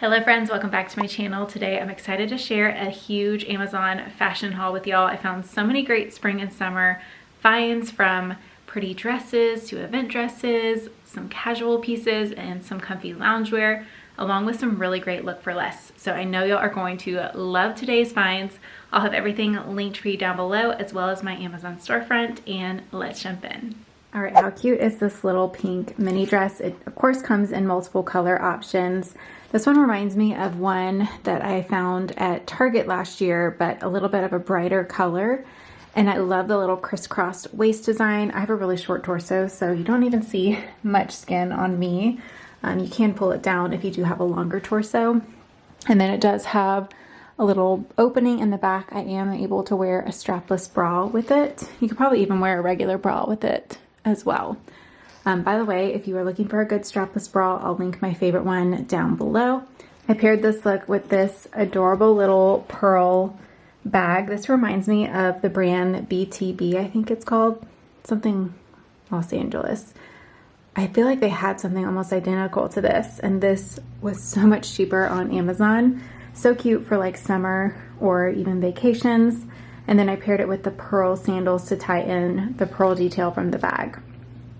Hello friends, welcome back to my channel. Today I'm excited to share a huge Amazon fashion haul with y'all. I found so many great spring and summer finds, from pretty dresses to event dresses, some casual pieces, and some comfy loungewear, along with some really great look for less. So I know y'all are going to love today's finds. I'll have everything linked for you down below, as well as my Amazon storefront, and let's jump in. All right, how cute is this little pink mini dress? It of course comes in multiple color options. This one reminds me of one that I found at Target last year, but a little bit of a brighter color. And I love the little crisscrossed waist design. I have a really short torso, so you don't even see much skin on me. You can pull it down if you do have a longer torso. And then it does have a little opening in the back. I am able to wear a strapless bra with it. You could probably even wear a regular bra with it as well. By the way, if you are looking for a good strapless bra, I'll link my favorite one down below. I paired this look with this adorable little pearl bag. This reminds me of the brand BTB, I think it's called. Something Los Angeles. I feel like they had something almost identical to this, and this was so much cheaper on Amazon. So cute for like summer or even vacations. And then I paired it with the pearl sandals to tie in the pearl detail from the bag.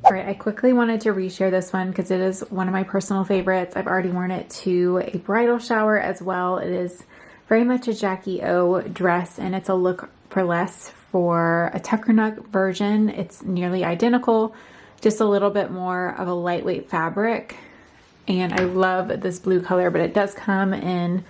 All right, I quickly wanted to reshare this one because it is one of my personal favorites. I've already worn it to a bridal shower as well. It is very much a Jackie O dress, and it's a look for less for a tucker neck version. It's nearly identical, just a little bit more of a lightweight fabric. And I love this blue color, but it does come in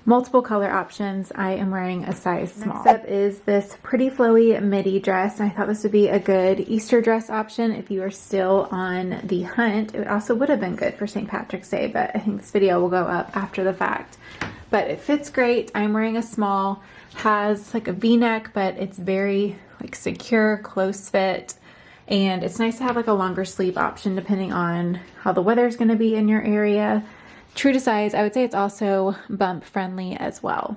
multiple color options. I am wearing a size small. Next up is this pretty flowy midi dress. I thought this would be a good Easter dress option if you are still on the hunt. It also would have been good for St. Patrick's Day, but I think this video will go up after the fact. But it fits great. I'm wearing a small, has like a V-neck, but it's very like secure, close fit. And it's nice to have like a longer sleeve option depending on how the weather is going to be in your area. True to size, I would say it's also bump friendly as well.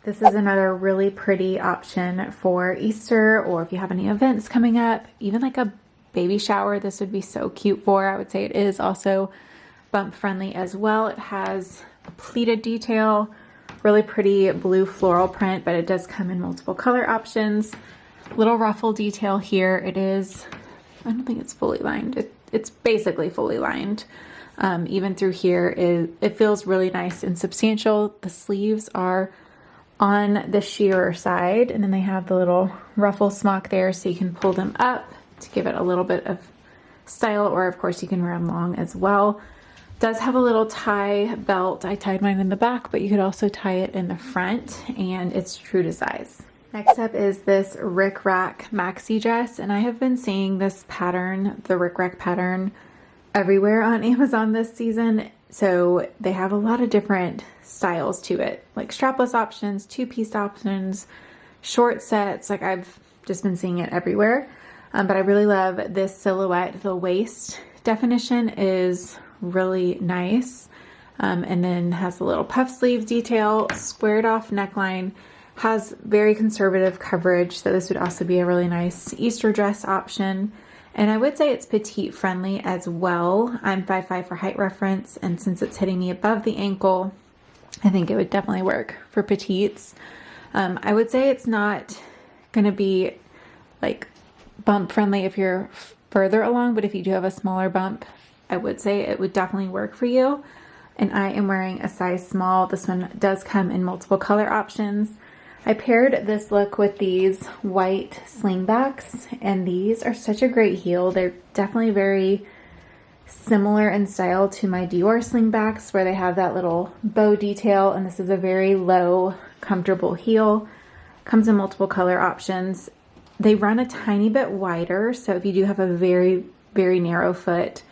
This is another really pretty option for Easter, or if you have any events coming up, even like a baby shower, this would be so cute for. I would say it is also bump friendly as well. It has a pleated detail, really pretty blue floral print, but it does come in multiple color options. Little ruffle detail here. It is, I don't think it's fully lined. It's basically fully lined. Even through here, it feels really nice and substantial. The sleeves are on the shearer side, and then they have the little ruffle smock there, so you can pull them up to give it a little bit of style, or of course you can wear them long as well. It does have a little tie belt. I tied mine in the back, but you could also tie it in the front, and it's true to size. Next up is this Rick Rack maxi dress, and I have been seeing this pattern, the Rick Rack pattern, everywhere on Amazon this season. So they have a lot of different styles to it, like strapless options, two-piece options, short sets. Like I've just been seeing it everywhere. But I really love this silhouette. The waist definition is really nice. And then has a little puff sleeve detail, squared off neckline, has very conservative coverage. So this would also be a really nice Easter dress option. And I would say it's petite friendly as well. I'm 5'5" for height reference, and since it's hitting me above the ankle, I think it would definitely work for petites. I would say it's not going to be like bump friendly if you're further along, but if you do have a smaller bump, I would say it would definitely work for you. And I am wearing a size small. This one does come in multiple color options. I paired this look with these white slingbacks, and these are such a great heel. They're definitely very similar in style to my Dior slingbacks, where they have that little bow detail, and this is a very low, comfortable heel. Comes in multiple color options. They run a tiny bit wider, so if you do have a very, very narrow foot,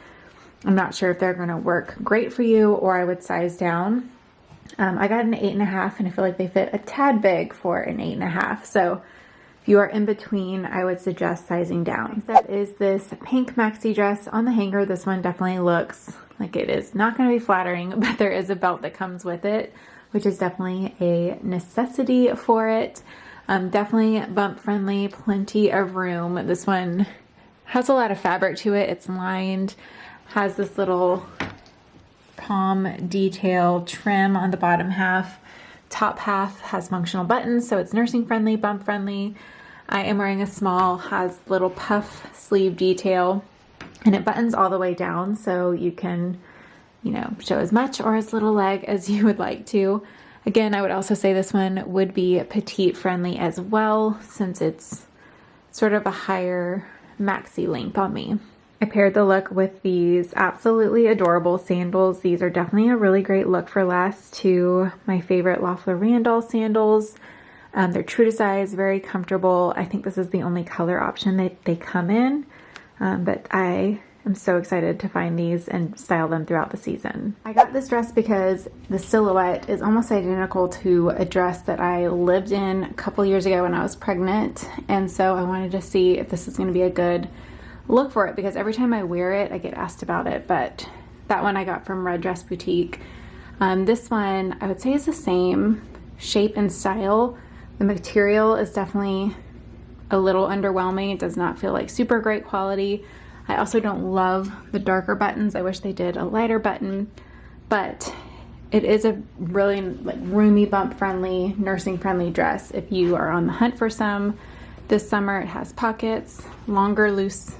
I'm not sure if they're going to work great for you, or I would size down. I got an 8.5, and I feel like they fit a tad big for an 8.5. So if you are in between, I would suggest sizing down. Next up is this pink maxi dress on the hanger. This one definitely looks like it is not going to be flattering, but there is a belt that comes with it, which is definitely a necessity for it. Definitely bump friendly, plenty of room. This one has a lot of fabric to it. It's lined, has this little palm detail trim on the bottom half. Top half has functional buttons, so it's nursing friendly, bump friendly. I am wearing a small, has little puff sleeve detail, and it buttons all the way down, so you can, you know, show as much or as little leg as you would like to. Again, I would also say this one would be petite friendly as well, since it's sort of a higher maxi length on me. I paired the look with these absolutely adorable sandals. These are definitely a really great look for less to my favorite Loeffler Randall sandals. They're true to size, very comfortable. I think this is the only color option that they come in, but I am so excited to find these and style them throughout the season. I got this dress because the silhouette is almost identical to a dress that I lived in a couple years ago when I was pregnant, and so I wanted to see if this is going to be a good look for it, because every time I wear it I get asked about it. But that one I got from Red Dress Boutique. This one I would say is the same shape and style. The material is definitely a little underwhelming. It does not feel like super great quality. I also don't love the darker buttons. I wish they did a lighter button, but it is a really like roomy, bump friendly, nursing friendly dress if you are on the hunt for some. This summer it has pockets, longer loose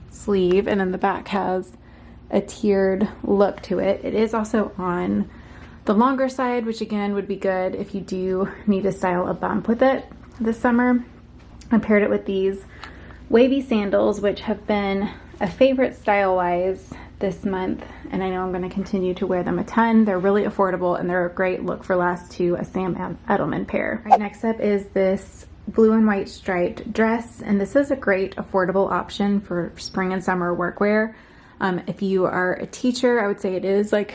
sleeve, and then the back has a tiered look to it. It is also on the longer side, which again would be good if you do need to style a bump with it this summer. I paired it with these wavy sandals, which have been a favorite style-wise this month, and I know I'm going to continue to wear them a ton. They're really affordable and they're a great look for last to a Sam Edelman pair. Right, next up is this blue and white striped dress, and this is a great affordable option for spring and summer workwear. If you are a teacher, I would say it is like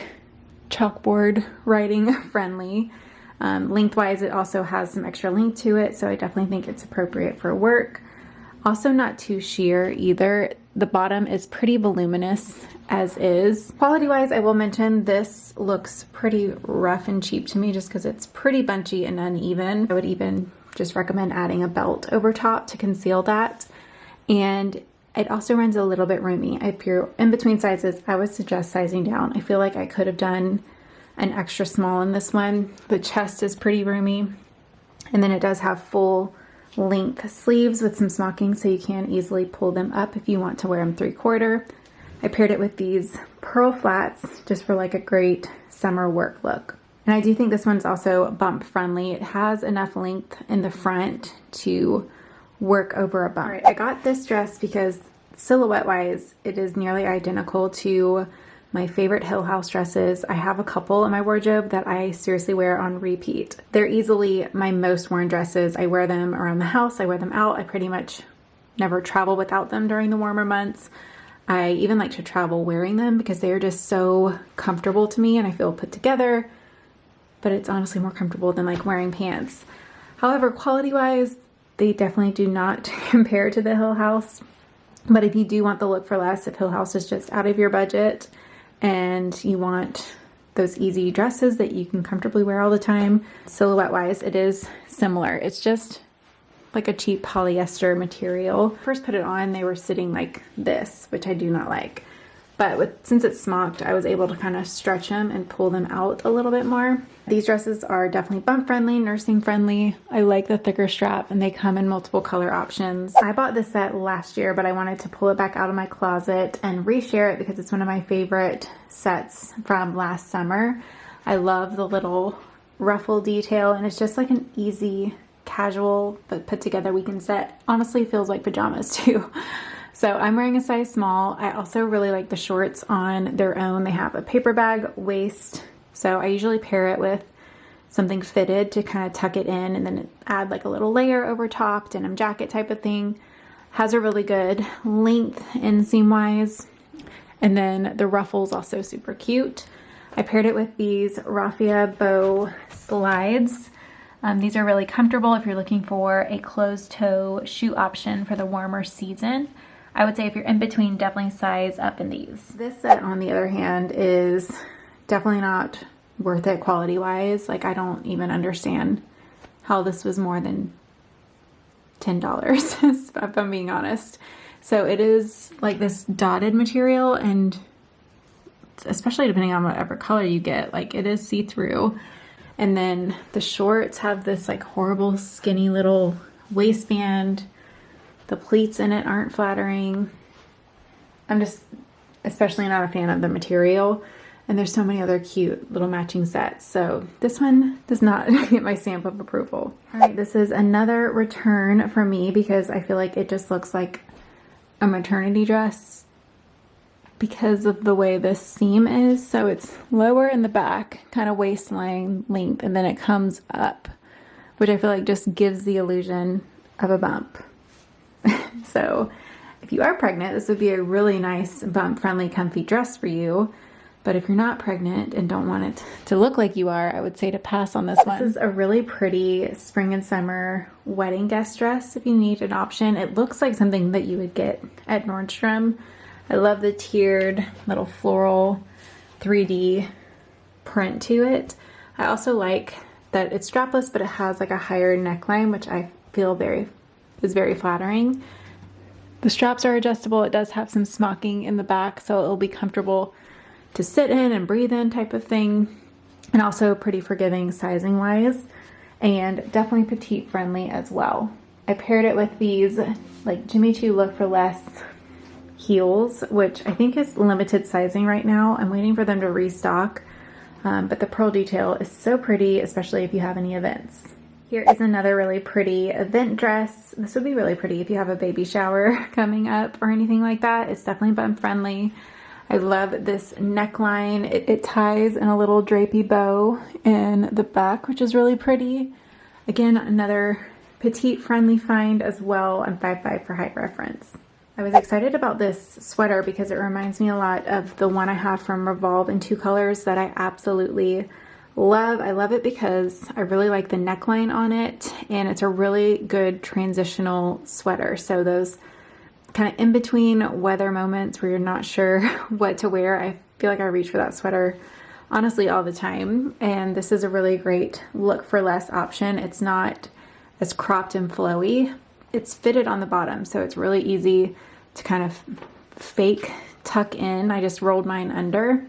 chalkboard writing friendly. Lengthwise, it also has some extra length to it, so I definitely think it's appropriate for work. Also not too sheer either. The bottom is pretty voluminous as is. Quality wise, I will mention this looks pretty rough and cheap to me just because it's pretty bunchy and uneven. I would even just recommend adding a belt over top to conceal that. And it also runs a little bit roomy. If you're in between sizes, I would suggest sizing down. I feel like I could have done an extra small in this one. The chest is pretty roomy, and then it does have full length sleeves with some smocking, so you can easily pull them up if you want to wear them 3/4. I paired it with these pearl flats just for like a great summer work look. And I do think this one's also bump friendly. It has enough length in the front to work over a bump. All right, I got this dress because silhouette wise, it is nearly identical to my favorite Hill House dresses. I have a couple in my wardrobe that I seriously wear on repeat. They're easily my most worn dresses. I wear them around the house, I wear them out. I pretty much never travel without them during the warmer months. I even like to travel wearing them because they are just so comfortable to me and I feel put together, but it's honestly more comfortable than like wearing pants. However, quality wise, they definitely do not compare to the Hill House. But if you do want the look for less, if Hill House is just out of your budget and you want those easy dresses that you can comfortably wear all the time, silhouette wise, it is similar. It's just like a cheap polyester material. First put it on, they were sitting like this, which I do not like. But since it's smocked, I was able to kind of stretch them and pull them out a little bit more. These dresses are definitely bump friendly, nursing friendly. I like the thicker strap and they come in multiple color options. I bought this set last year, but I wanted to pull it back out of my closet and reshare it because it's one of my favorite sets from last summer. I love the little ruffle detail and it's just like an easy, casual, but put together weekend set. Honestly, feels like pajamas too. So I'm wearing a size small. I also really like the shorts on their own. They have a paper bag waist. So I usually pair it with something fitted to kind of tuck it in and then add like a little layer over top, denim jacket type of thing. Has a really good length inseam wise. And then the ruffles also super cute. I paired it with these raffia bow slides. These are really comfortable if you're looking for a closed toe shoe option for the warmer season. I would say if you're in between, definitely size up in these. This set, on the other hand, is definitely not worth it quality wise. Like, I don't even understand how this was more than $10, if I'm being honest. So it is like this dotted material and especially depending on whatever color you get, like it is see-through. And then the shorts have this like horrible skinny little waistband. The pleats in it aren't flattering. I'm just especially not a fan of the material. And there's so many other cute little matching sets. So this one does not get my stamp of approval. All right, this is another return for me because I feel like it just looks like a maternity dress because of the way this seam is. So it's lower in the back, kind of waistline length, and then it comes up, which I feel like just gives the illusion of a bump. So if you are pregnant, this would be a really nice bump-friendly, comfy dress for you. But if you're not pregnant and don't want it to look like you are, I would say to pass on this one. This is a really pretty spring and summer wedding guest dress if you need an option. It looks like something that you would get at Nordstrom. I love the tiered little floral 3D print to it. I also like that it's strapless, but it has like a higher neckline, which I feel is very flattering. The straps are adjustable. It does have some smocking in the back, so it'll be comfortable to sit in and breathe in type of thing, and also pretty forgiving sizing wise, and definitely petite friendly as well. I paired it with these like Jimmy Choo Look for Less heels, which I think is limited sizing right now. I'm waiting for them to restock, but the pearl detail is so pretty, especially if you have any events. Here is another really pretty event dress. This would be really pretty if you have a baby shower coming up or anything like that. It's definitely bump friendly. I love this neckline. It ties in a little drapey bow in the back, which is really pretty. Again, another petite friendly find as well on 5'5" for height reference. I was excited about this sweater because it reminds me a lot of the one I have from Revolve in 2 colors that I absolutely love. I love it because I really like the neckline on it, and it's a really good transitional sweater. So those kind of in between weather moments where you're not sure what to wear, I feel like I reach for that sweater honestly all the time. And this is a really great look for less option. It's not as cropped and flowy. It's fitted on the bottom, so it's really easy to kind of fake tuck in. I just rolled mine under,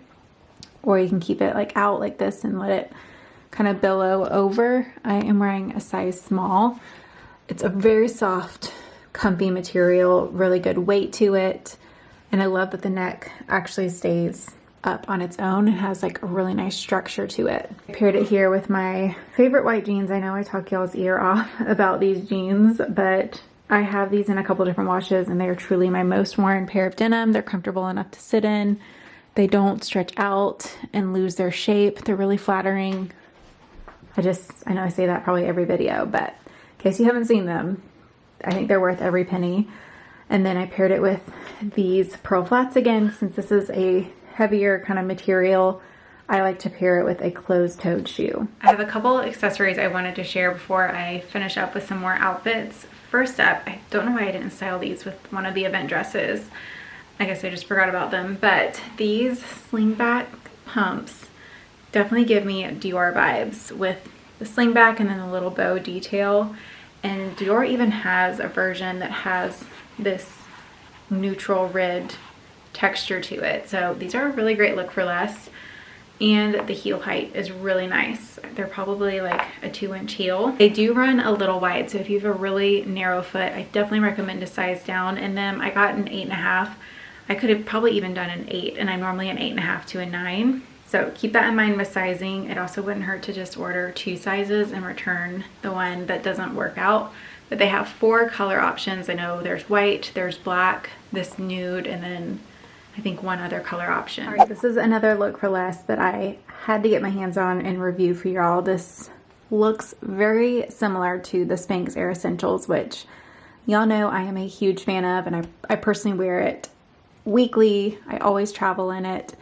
or you can keep it like out like this and let it kind of billow over. I am wearing a size small. It's a very soft, comfy material, really good weight to it. And I love that the neck actually stays up on its own. It has like a really nice structure to it. I paired it here with my favorite white jeans. I know I talk y'all's ear off about these jeans, but I have these in a couple different washes and they are truly my most worn pair of denim. They're comfortable enough to sit in. They don't stretch out and lose their shape. They're really flattering. I know I say that probably every video, but in case you haven't seen them, I think they're worth every penny. And then I paired it with these pearl flats again. Since this is a heavier kind of material, I like to pair it with a closed-toed shoe. I have a couple accessories I wanted to share before I finish up with some more outfits. First up, I don't know why I didn't style these with one of the event dresses. I guess I just forgot about them, but these slingback pumps definitely give me Dior vibes with the slingback and then a little bow detail. And Dior even has a version that has this neutral red texture to it. So these are a really great look for less. And the heel height is really nice. They're probably like a 2-inch heel. They do run a little wide, so if you have a really narrow foot, I definitely recommend to size down in them. I got an 8.5. I could have probably even done an 8, and I'm normally an 8.5 to a 9. So keep that in mind with sizing. It also wouldn't hurt to just order 2 sizes and return the one that doesn't work out. But they have 4 color options. I know there's white, there's black, this nude, and then I think one other color option. All right, this is another look for less that I had to get my hands on and review for y'all. This looks very similar to the Spanx Air Essentials, which y'all know I am a huge fan of, and I personally wear it weekly. I always travel in it.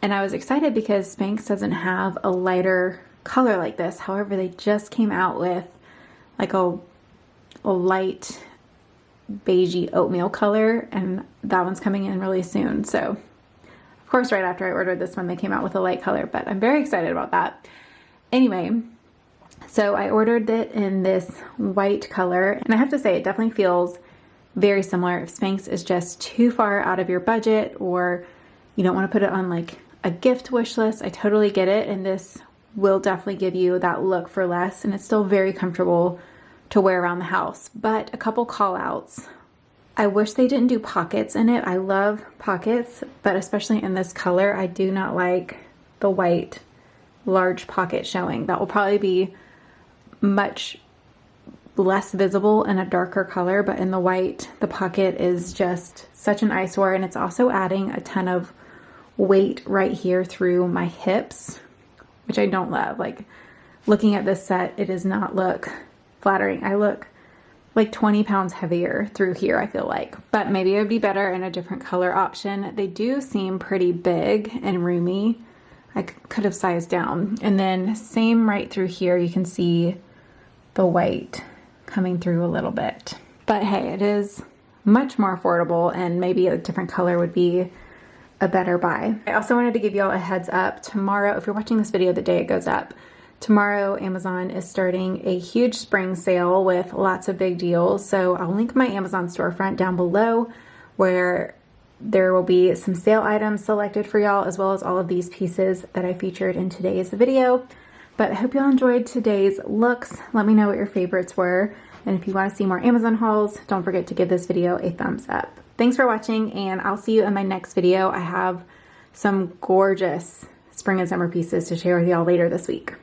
And I was excited because Spanx doesn't have a lighter color like this. However, they just came out with like a light beigey oatmeal color, and that one's coming in really soon. So of course, right after I ordered this one, they came out with a light color, but I'm very excited about that. Anyway, so I ordered it in this white color, and I have to say it definitely feels very similar. If Spanx is just too far out of your budget, or you don't want to put it on like a gift wish list, I totally get it. And this will definitely give you that look for less. And it's still very comfortable to wear around the house. But a couple call outs. I wish they didn't do pockets in it. I love pockets, but especially in this color, I do not like the white large pocket showing. That will probably be much less visible in a darker color, but in the white, the pocket is just such an eyesore, and it's also adding a ton of weight right here through my hips, which I don't love. Like, looking at this set, it does not look flattering. I look like 20 pounds heavier through here, I feel like. But maybe it would be better in a different color option. They do seem pretty big and roomy. I could have sized down. And then same right through here, you can see the white coming through a little bit. But hey, it is much more affordable, and maybe a different color would be a better buy. I also wanted to give y'all a heads up. Tomorrow, if you're watching this video the day it goes up, tomorrow Amazon is starting a huge spring sale with lots of big deals. So I'll link my Amazon storefront down below, where there will be some sale items selected for y'all, as well as all of these pieces that I featured in today's video. But I hope y'all enjoyed today's looks. Let me know what your favorites were. And if you want to see more Amazon hauls, don't forget to give this video a thumbs up. Thanks for watching, and I'll see you in my next video. I have some gorgeous spring and summer pieces to share with y'all later this week.